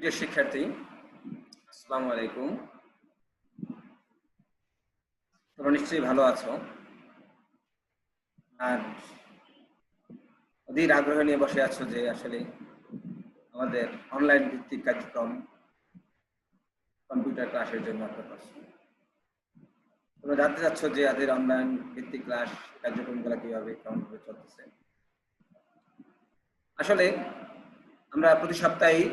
প্রিয় শিক্ষার্থী, আসসালামু আলাইকুম। তোমরা নিশ্চয়ই ভালো আছো আর অধীর আগ্রহ নিয়ে বসে আছো যে আসলে আমাদের অনলাইন ভিত্তিক কার্যক্রম কম্পিউটার ক্লাসের জন্য অপেক্ষা করছি। তোমরা জানতে চাচ্ছ যে আমাদের অনলাইন ভিত্তিক ক্লাস কার্যক্রমগুলো কিভাবে কেমনভাবে চলতেছে। আসলে আমরা প্রতি সপ্তাহেই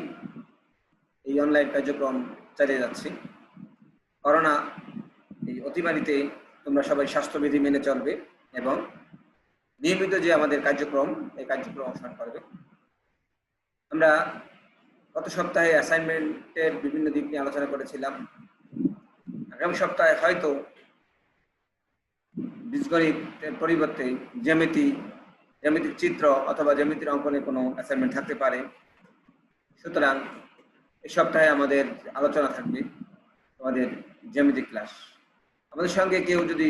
এই অনলাইন কার্যক্রম চালিয়ে যাচ্ছি। করোনা এই অতিমারিতে তোমরা সবাই স্বাস্থ্যবিধি মেনে চলবে এবং নিয়মিত যে আমাদের কার্যক্রম এই কার্যক্রম অনুসরণ করবে। আমরা গত সপ্তাহে অ্যাসাইনমেন্টের বিভিন্ন দিক নিয়ে আলোচনা করেছিলাম। আগামী সপ্তাহে হয়তো বীজগণিতের পরিবর্তে জ্যামিতিক চিত্র অথবা জ্যামিতির অঙ্কনের কোনো অ্যাসাইনমেন্ট থাকতে পারে। সুতরাং এই সপ্তাহে আমাদের আলোচনা থাকবে আমাদের জ্যামিতিক ক্লাস। আমাদের সঙ্গে কেউ যদি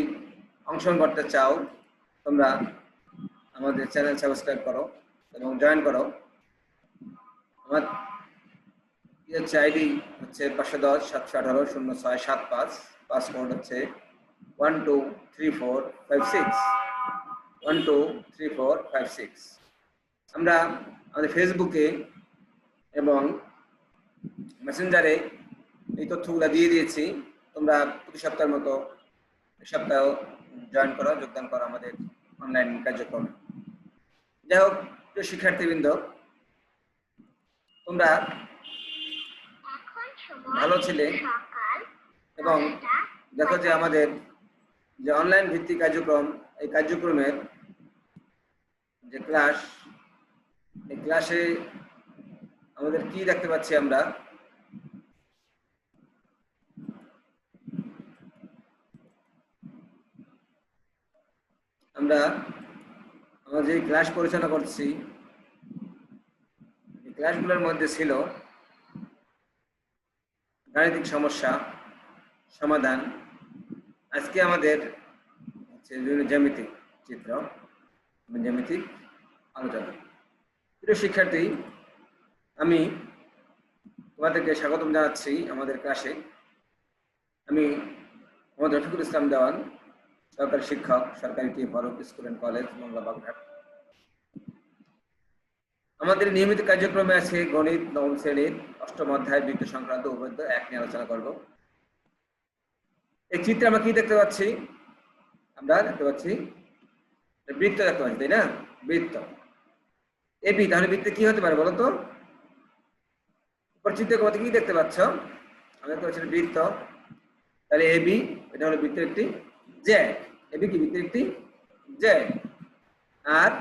অংশগ্রহণ করতে চাও, তোমরা আমাদের চ্যানেল সাবস্ক্রাইব করো এবং জয়েন করো। আমার আইডি হচ্ছে 510-718-0675, পাসওয়ার্ড হচ্ছে 123456 আমরা আমাদের ফেসবুকে এবং মেসেঞ্জারে এই তথ্যগুলো দিয়ে দিয়েছি। তোমরা প্রতি সপ্তাহের মতো এই সপ্তাহ জয়েন করো, যোগদান করো আমাদের অনলাইন কার্যক্রমে। যাই হোক, প্রিয় শিক্ষার্থীবৃন্দ, তোমরা ভালো ছিলে এবং দেখো যে আমাদের যে অনলাইন ভিত্তিক কার্যক্রম, এই কার্যক্রমের যে ক্লাস, এই ক্লাসে আমাদের কি দেখতে পাচ্ছি আমরা যে ক্লাস পরিচালনা করছি, এই ক্লাসগুলোর মধ্যে ছিল গাণিতিক সমস্যা সমাধান। আজকে আমাদের হচ্ছে জ্যামিতিক চিত্র, জ্যামিতিক আলোচনা। প্রিয় শিক্ষার্থী, আমি তোমাদেরকে স্বাগতম জানাচ্ছি আমাদের ক্লাসে। আমি মোহাম্মদ রফিকুল ইসলাম দেওয়ান, সরকারি শিক্ষক, সরকারি T Farooq school and college, Mongla, Bagerhat. আমাদের নিয়মিত কার্যক্রমে আছে গণিত নবম শ্রেণীর অষ্টম অধ্যায় বৃত্ত সংক্রান্ত উপপাদ্য 1 নিয়ে আলোচনা করব। এই চিত্রে আমরা কি দেখতে পাচ্ছি? আমরা দেখতে পাচ্ছি বৃত্ত দেখতে পাচ্ছি, তাই না? বৃত্ত এবি। তাহলে বৃত্তে কি হতে পারে বলো তো? চিত্রের মধ্যে কি দেখতে পাচ্ছ? আমরা দেখতে পাচ্ছি বৃত্ত। তাহলে এবি, এটা হলো বৃত্তের একটি জ্যাড। এবি কি বৃত্তের একটি জ্যাড। আর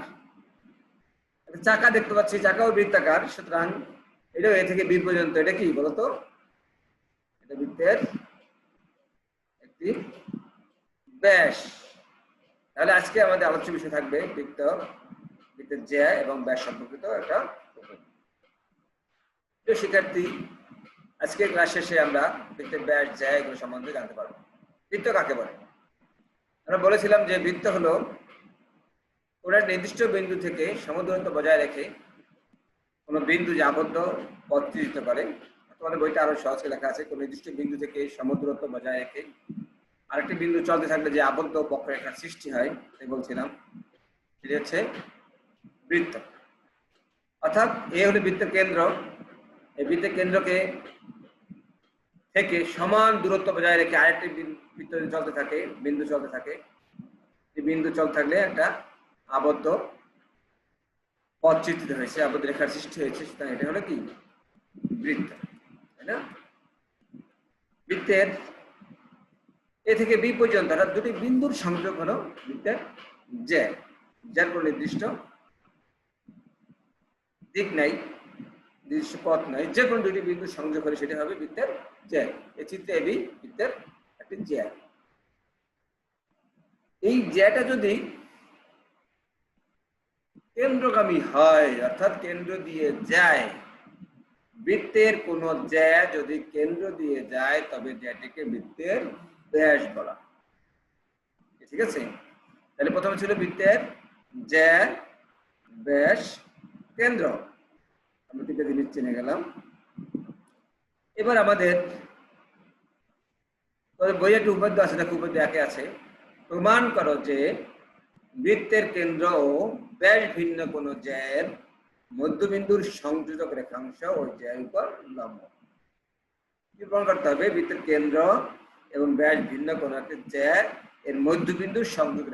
চাকা দেখতে পাচ্ছি, চাকাও বৃত্তাকার। সুতরাং এটা এ থেকে বি পর্যন্ত এটা কি বলতো? এটা বৃত্তের একটি ব্যাস। তাহলে আজকে আমাদের আলোচ্য বিষয় থাকবে বৃত্তের জ্যা এবং ব্যাস সম্পর্কিত একটা। প্রিয় শিক্ষার্থী, আজকে ক্লাস শেষে আমরা বৃত্তের ব্যাস, জ্যা এগুলো সম্বন্ধে জানতে পারবো। বৃত্ত কাকে বলে? আমরা বলেছিলাম যে বৃত্ত হলো কোনো নির্দিষ্ট বিন্দু থেকে সমদূরত্ব বজায় রেখে কোনো বিন্দু যে আবদ্ধ পথ চিহ্নিত করে। তোমাদের বইটা আরো সহজ লেখা আছে, কোনো নির্দিষ্ট বিন্দু থেকে সমদূরত্ব বজায় রেখে আরেকটি বিন্দু চলতে থাকলে যে আবদ্ধ বক্ররেখার সৃষ্টি হয়, তাই বলছিলাম এটি হচ্ছে বৃত্ত। অর্থাৎ এ হলো বৃত্তের কেন্দ্র। এই বৃত্তের কেন্দ্রকে থেকে সমান দূরত্ব বজায় রেখে আরেকটি বৃত্ত চলতে থাকে, বিন্দু চলতে থাকে। এই বিন্দু চলতে থাকলে একটা আবদ্ধ পথ চিত্রিত হয়েছে, আবদ্ধ রেখার সৃষ্টি হয়েছে। সুতরাং এটা হলো কি? বৃত্ত, তাই না? বৃত্তের এ থেকে বি পর্যন্ত অর্থাৎ দুটি বিন্দুর সংযোগ হলো বৃত্তের জ্যা। যার কোনো নির্দিষ্ট দিক নাই, নির্দিষ্ট পথ নাই, যে কোনো দুটি বিন্দুর সংযোগ হলে সেটা হবে বৃত্তের জ্যা। এই চিত্রে এবি বৃত্তের একটি জ্যা। এই জ্যাটা যদি কেন্দ্রগামী হয়, অর্থাৎ কেন্দ্র দিয়ে যায়, বৃত্তের কোন জ্যা যদি কেন্দ্র দিয়ে যায় তবে জ্যাটিকে বৃত্তের ব্যাস বলা। ঠিক আছে? তাহলে প্রথমে ছিল বৃত্তের জ্যা, ব্যাস, কেন্দ্র। আমরা তিনটা জিনিস চিনে গেলাম। এবার আমাদের বইয়ে একটি উপপাদ্য আছে, দেখো উপপাদ্য একে আছে, প্রমাণ করো যে বৃত্তের কেন্দ্র ও ব্যাস ভিন্ন কোন জ্যায়ের মধ্যবিন্দুর সংযোজক রেখাংশ ওই জ্যায়ের উপর লম্ব। কি প্রমাণ করতে হবে? বৃত্তের কেন্দ্র এবং ব্যাস ভিন্ন কোন একটা জ্যা এর মধ্যবিন্দুর সংযোগ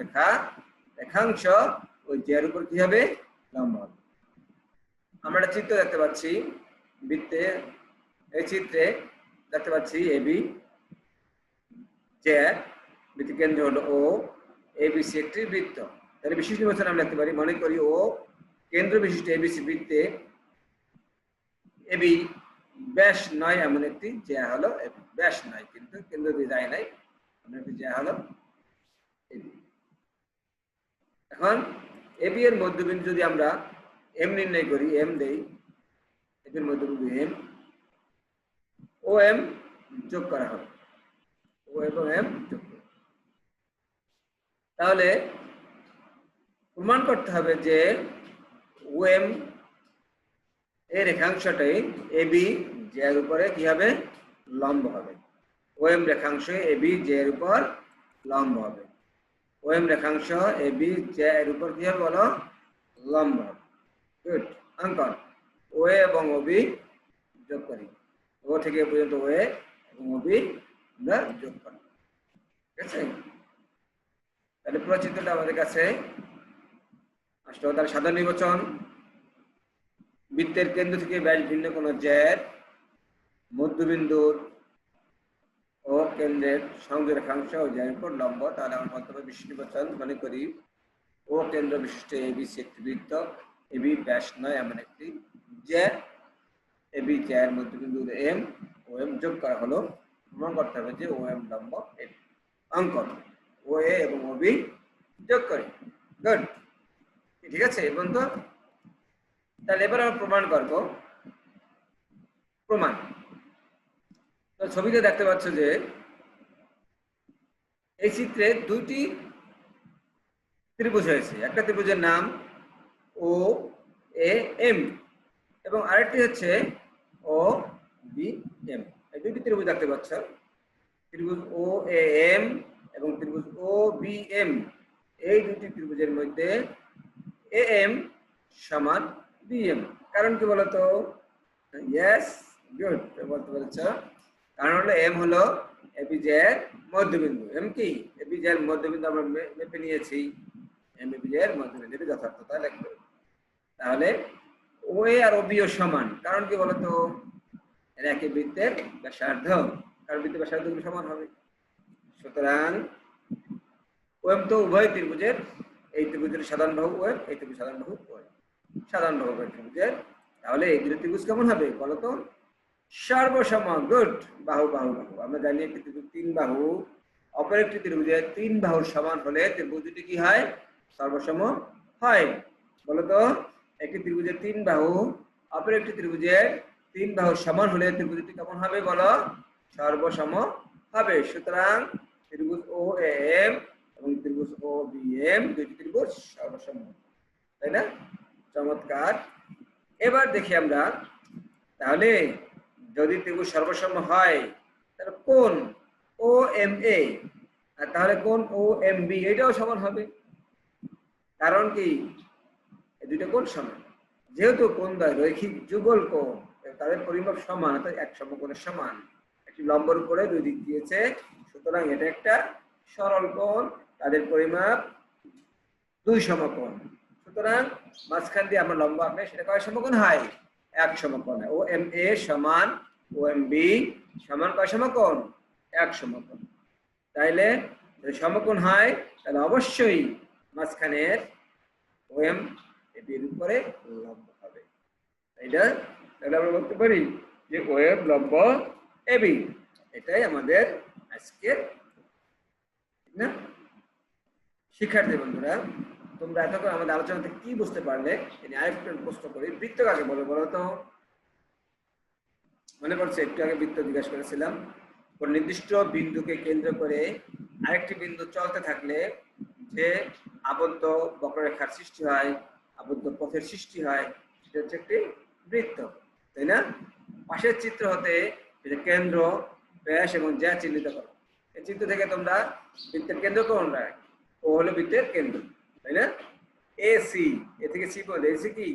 রেখাংশ ওই জ্যায়ের উপর কি হবে? লম্ব হবে। আমরা একটা চিত্র দেখতে পাচ্ছি বৃত্তে, এই চিত্রে দেখতে পাচ্ছি এবি জ্যা, বৃত্তের কেন্দ্র হলো ও, এবিসি একটি বৃত্ত। তাহলে বিশেষ নির্বাচন আমরা লিখতে পারি, মনে করি ও কেন্দ্র বিশিষ্ট এবিসি বৃত্তে এবি ব্যাস নয় এমন একটি জ্যা হলো এবি। ব্যাস নয় কিন্তু কেন্দ্র দিয়ে যায় নাই, এমন একটি জ্যা হলো এবি। এখন এবি এর মধ্যবিন্দু যদি আমরা এম নির্ণয় করি, এম দেই, এবি এর মধ্যবিন্দু এম, ও এম যোগ করা হবে, ও এবং এম যোগ করা। তাহলে প্রমাণ করতে হবে যে ও এম এই রেখাংশটাই এবি জ্যার উপরে কি হবে? লম্ব হবে। ও এম রেখাংশ এবি জ্যার উপর লম্ব হবে। ও এম রেখাংশ এবি জ্যার উপর কি হবে বলো? লম্ব হবে। গুড। অঙ্কন ও এবং ওবি যোগ করি, ও থেকে এ পর্যন্ত ও এবং ওবি আমরা যোগ করি, ঠিক আছে? তাহলে পুরো চিত্রটা আমাদের কাছে আসলে তার সাধারণ নির্বাচন, বৃত্তের কেন্দ্র থেকে ব্যাস ভিন্ন কোন জ্যার মধ্যবিন্দুর ও কেন্দ্রের সংযোগ রেখাংশ ও জ্যার উপর লম্ব। তাহলে আমরা বলতে পারি বিশেষ নির্বাচন, মনে করি ও কেন্দ্র বিশিষ্ট এবিসি একটি বৃত্ত, এবি ব্যাস নয় এমন একটি জ্যা, এবি জ্যার মধ্যবিন্দু এম ও এম যোগ করা হলো। প্রমাণ করতে হবে যে ও এম লম্ব এবি। অঙ্কন ও এ এবং ওবি যোগ করি। গুড, ঠিক আছে? এবং তো তাহলে এবার আমরা প্রমাণ করব। প্রমাণ তো ছবিতে দেখতে পাচ্ছ যে এই চিত্রে দুইটি ত্রিভুজ হয়েছে। একটা ত্রিভুজের নাম ও এ এম এবং আরেকটি হচ্ছে ও বি এম। এই দুইটি ত্রিভুজ দেখতে পাচ্ছ, ত্রিভুজ ও এ এম এবং ত্রিভুজ ও বি এম। এই দুটি ত্রিভুজের মধ্যে এ এম সমান বি এম। কারণ কি বলতো? ইয়েস, গুড, বলতে পেরেছ। কারণ হলো এম হলো এবি জ্যার মধ্যবিন্দু। এম কি? এবি জ্যার মধ্যবিন্দু আমরা মেপে নিয়েছি, এম এবি জ্যার মধ্যবিন্দু, এটা যথার্থতা লিখবে। তাহলে ও এ আর ও বি ও সমান। কারণ কি বলতো? এর একই বৃত্তের ব্যাসার্ধ, কারণ বৃত্তের ব্যাসার্ধগুলো সমান হবে। সুতরাং ও এম তো উভয় ত্রিভুজের, এই ত্রিভুজের সাধারণ বাহু ও এম, এই ত্রিভুজ সাধারণ বাহু ও এম, সাধারণ বাহু ত্রিভুজের। তাহলে এই দুটো ত্রিভুজ কেমন হবে বলতো? সর্বসম। গুড, বাহু বাহু বাহু। আমরা জানি একটি ত্রিভুজ তিন বাহু, অপর একটি ত্রিভুজের তিন বাহুর সমান হলে ত্রিভুজ দুটি কি হয়? সর্বসম হয়। বলতো একটি ত্রিভুজের তিন বাহু অপর একটি ত্রিভুজের তিন বাহুর সমান হলে ত্রিভুজ দুটি কেমন হবে বলো? সর্বসম হবে। সুতরাং ত্রিভুজ ও এ এম এবং ত্রিভুজ ও বি এম দুইটি ত্রিভুজ সর্বসম, তাই না? চমৎকার। এবার দেখি আমরা, তাহলে যদি ত্রিভুজ সর্বসম হয় তাহলে কোণ ও এম এ আর তাহলে কোণ ও এম বি এটাও সমান হবে। কারণ কি? এই দুটো কোণ সমান। যেহেতু কোণদ্বয় রৈখিক যুগল কোণ, তাদের পরিমাপ সমান, অর্থাৎ এক সমকোণের সমান। একটি লম্বের উপরে দুই দিক দিয়েছে, সুতরাং এটা একটা সরল কোণ, তাদের পরিমাপ দুই সমকোণ। সুতরাং মাঝখান দিয়ে আমরা লম্ব আঁকলে সেটা কয় সমকোণ হয়? এক সমকোণ। ও এম এ সমান ও এম বি সমান কয় সমকোণ? এক সমকোণ। তাইলে যদি সমকোণ হয় তাহলে অবশ্যই মাঝখানের ও এম এর উপরে লম্ব হবে। তাইলে তাহলে আমরা বলতে পারি যে ও এম লম্ব এবি। এটাই আমাদের আজকের, ঠিক না? শিক্ষার্থী বন্ধুরা, তোমরা এতক্ষণ আমাদের আলোচনা থেকে কি বুঝতে পারলে? আরেকটু প্রশ্ন করি, বৃত্ত কাকে বলে বলো তো? মনে পড়ছে একটু আগে বৃত্ত জিজ্ঞেস করেছিলাম, কোন নির্দিষ্ট বিন্দুকে কেন্দ্র করে আরেকটি বিন্দু চলতে থাকলে যে আবদ্ধ বক্ররেখার সৃষ্টি হয়, আবদ্ধ পথের সৃষ্টি হয়, সেটা হচ্ছে একটি বৃত্ত, তাই না? পাশের চিত্র হতে এই যে কেন্দ্র, ব্যাস এবং জ্যা চিহ্নিত করো। এই চিত্র থেকে তোমরা বৃত্তের কেন্দ্র কোনটা? ও হলো বৃত্তের কেন্দ্র, তাই না? এসি, এ থেকে সি পর্যন্ত, এসি কি?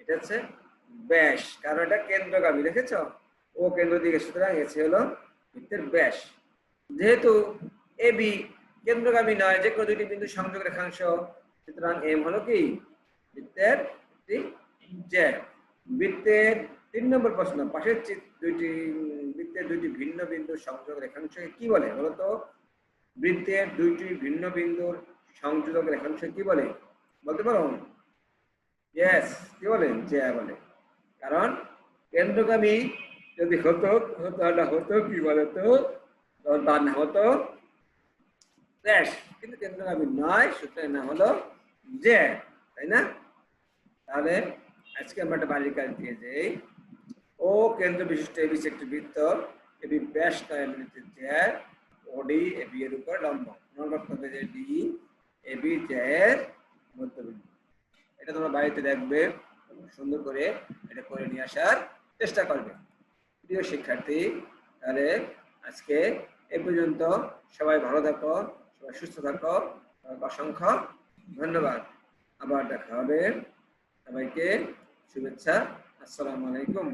এটা হচ্ছে ব্যাস, কারণ এটা কেন্দ্রগামী, দেখেছ? ও কেন্দ্র দিকে, সুতরাং এসি হলো বৃত্তের ব্যাস। যেহেতু এ বি কেন্দ্রগামী নয়, যে কোনো দুইটি বিন্দু সংযোগ রেখাংশ, সুতরাং এম হলো কি? বৃত্তের জ্যা। বৃত্তের 3 নম্বর প্রশ্ন, পাশের দুইটি বৃত্তের দুইটি ভিন্ন বিন্দুর সংযোগ রেখাংশকে কি বলে বলতো? বৃত্তের দুইটি ভিন্ন বিন্দুর সংযোগ রেখাংশ কি বলে বলতে পারো? ইয়েস, কি বলে? জ্যা বলে। কারণ কেন্দ্রগামী যদি হতো কি বলতো? তার নাম হতো ব্যাস, কিন্তু কেন্দ্রগামী নয়, সুতরাং নাম হলো জ্যা, তাই না? তাহলে আজকে আমরা একটা বাড়ির কাজ দিয়ে যাই। ও কেন্দ্র বিশিষ্ট এবিসি একটি বৃত্ত, এবি ব্যাস নয় বৃত্তের জ্যা, ওডি এবি এর উপর লম্ব, মনে রাখতে হবে যে ডি এবি জ্যা এর মধ্যবিন্দু। এটা তোমরা বাড়িতে দেখবে, সুন্দর করে এটা করে নিয়ে আসার চেষ্টা করবে। প্রিয় শিক্ষার্থী, তাহলে আজকে এ পর্যন্ত। সবাই ভালো থাকো, সবাই সুস্থ থাকো, অসংখ্য ধন্যবাদ। আবার দেখা হবে। সবাইকে শুভেচ্ছা। আসসালামু আলাইকুম।